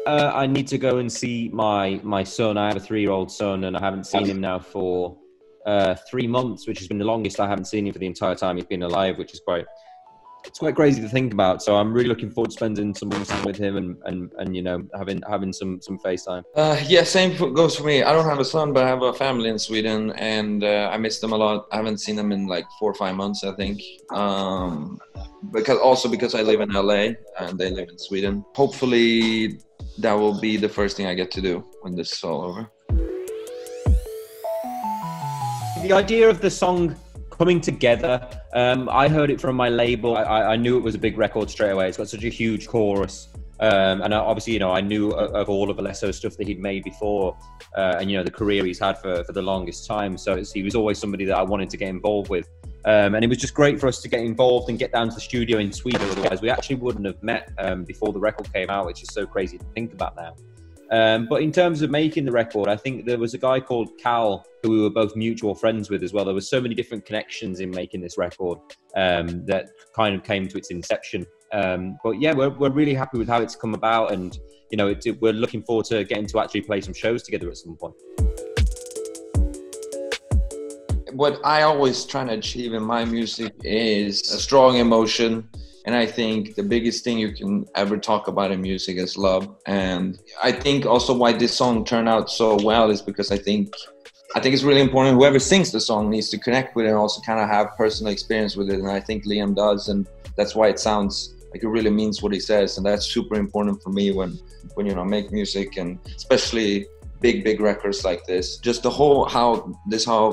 I need to go and see my son. I have a 3-year-old son, and I haven't seen him now for 3 months, which has been the longest I haven't seen him for the entire time he's been alive, which is it's quite crazy to think about. So I'm really looking forward to spending some time with him and you know, having some FaceTime. Yeah, same goes for me. I don't have a son, but I have a family in Sweden, and I miss them a lot. I haven't seen them in like 4 or 5 months, I think. Because I live in LA and they live in Sweden. Hopefully that will be the first thing I get to do when this is all over. The idea of the song coming together, I heard it from my label. I knew it was a big record straight away. It's got such a huge chorus. And obviously, you know, I knew of all of Alesso's stuff that he'd made before, and, you know, the career he's had for the longest time. So he was always somebody that I wanted to get involved with. And it was just great for us to get involved and get down to the studio in Sweden. Otherwise, we actually wouldn't have met before the record came out, which is so crazy to think about now. But in terms of making the record, I think there was a guy called Cal who we were both mutual friends with as well. There were so many different connections in making this record that kind of came to its inception. But yeah, we're really happy with how it's come about, and you know, we're looking forward to getting to actually play some shows together at some point. What I always try to achieve in my music is a strong emotion. And I think the biggest thing you can ever talk about in music is love. And I think also why this song turned out so well is because I think it's really important. Whoever sings the song needs to connect with it and also kind of have personal experience with it. And I think Liam does. And that's why it sounds like it really means what he says. And that's super important for me when you know, make music, and especially big records like this. Just the whole how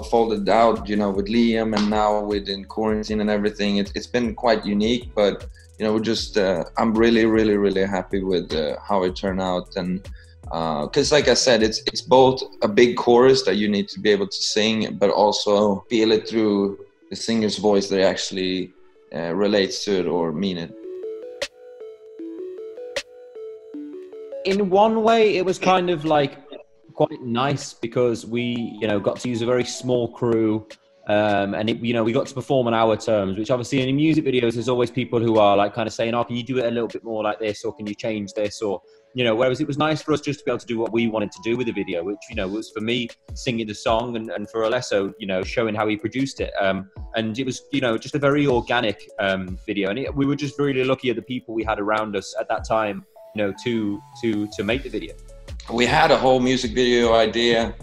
folded out, you know, with Liam and now within quarantine and everything, it's been quite unique. But you know, we're just I'm really happy with how it turned out. And because like I said, it's both a big chorus that you need to be able to sing, but also feel it through the singer's voice that actually relates to it or mean it. In one way, it was kind of like quite nice because we, you know, got to use a very small crew, and it, you know, we got to perform on our terms, which obviously in music videos there's always people who are like kind of saying, oh, can you do it a little bit more like this, or can you change this, or you know, whereas it was nice for us just to be able to do what we wanted to do with the video, which, you know, was for me singing the song, and for Alesso, you know, showing how he produced it, and it was, you know, just a very organic video, and we were just really lucky at the people we had around us at that time, you know, to make the video. We had a whole music video idea.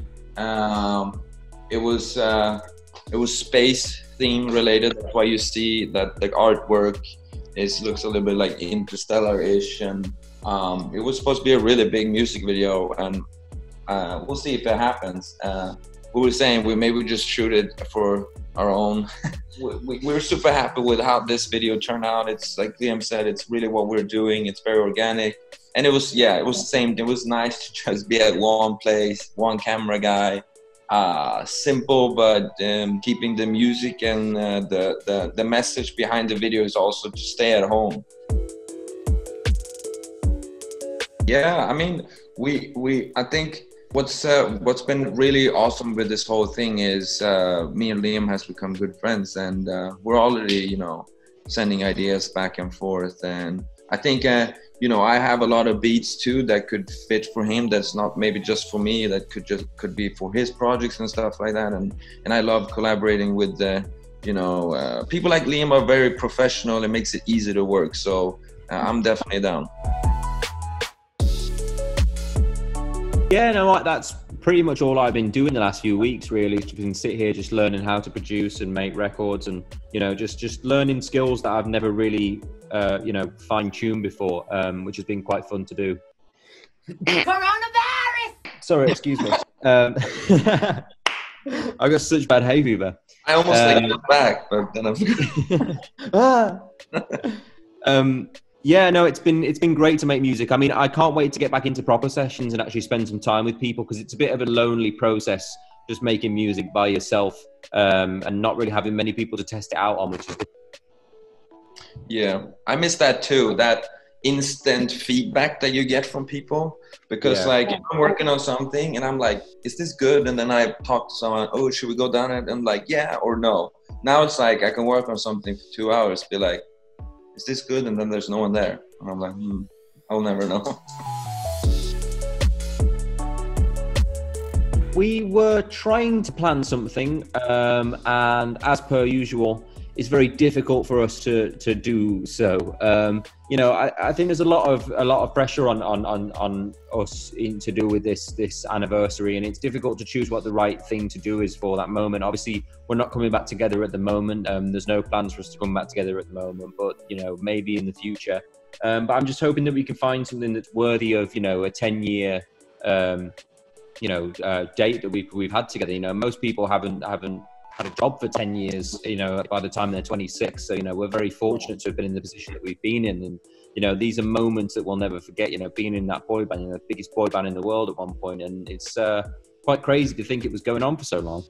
It was space theme related. That's why you see that the artwork looks a little bit like interstellar-ish, and it was supposed to be a really big music video, and we'll see if it happens. We were saying maybe just shoot it for our own. We're super happy with how this video turned out. It's like Liam said, it's really what we're doing. It's very organic. And it was the same. It was nice to just be at one place, one camera guy. Simple, but keeping the music and the message behind the video is also to stay at home. Yeah, I mean, I think what's been really awesome with this whole thing is me and Liam has become good friends, and we're already, you know, sending ideas back and forth. And I think you know, I have a lot of beats too that could fit for him. That's not maybe just for me. That could be for his projects and stuff like that. And I love collaborating with you know, people like Liam are very professional. It makes it easy to work. So I'm definitely down. Yeah, no, that's pretty much all I've been doing the last few weeks, really. Just been sit here just learning how to produce and make records, and you know, just learning skills that I've never really you know, fine-tuned before, which has been quite fun to do. Coronavirus! Sorry, excuse me. I got such bad hay fever. I almost take it back, but then I forgot. Yeah, no, it's been great to make music. I mean, I can't wait to get back into proper sessions and actually spend some time with people, because it's a bit of a lonely process just making music by yourself, and not really having many people to test it out on, which is yeah, I miss that too, that instant feedback that you get from people, because like if I'm working on something and I'm like, is this good? And then I talk to someone, oh, should we go down it? And I'm like, yeah or no. Now it's like I can work on something for 2 hours, be like, is this good? And then there's no one there, and I'm like, I'll never know. We were trying to plan something, and as per usual, it's very difficult for us to do so. You know, I think there's a lot of pressure on us to do with this anniversary, and it's difficult to choose what the right thing to do is for that moment. Obviously, we're not coming back together at the moment. There's no plans for us to come back together at the moment, but you know, maybe in the future. But I'm just hoping that we can find something that's worthy of, you know, a 10-year date that we've had together. You know, most people haven't had a job for 10 years, you know, by the time they're 26. So, you know, we're very fortunate to have been in the position that we've been in. And, you know, these are moments that we'll never forget, you know, being in that boy band, you know, the biggest boy band in the world at one point. And it's quite crazy to think it was going on for so long.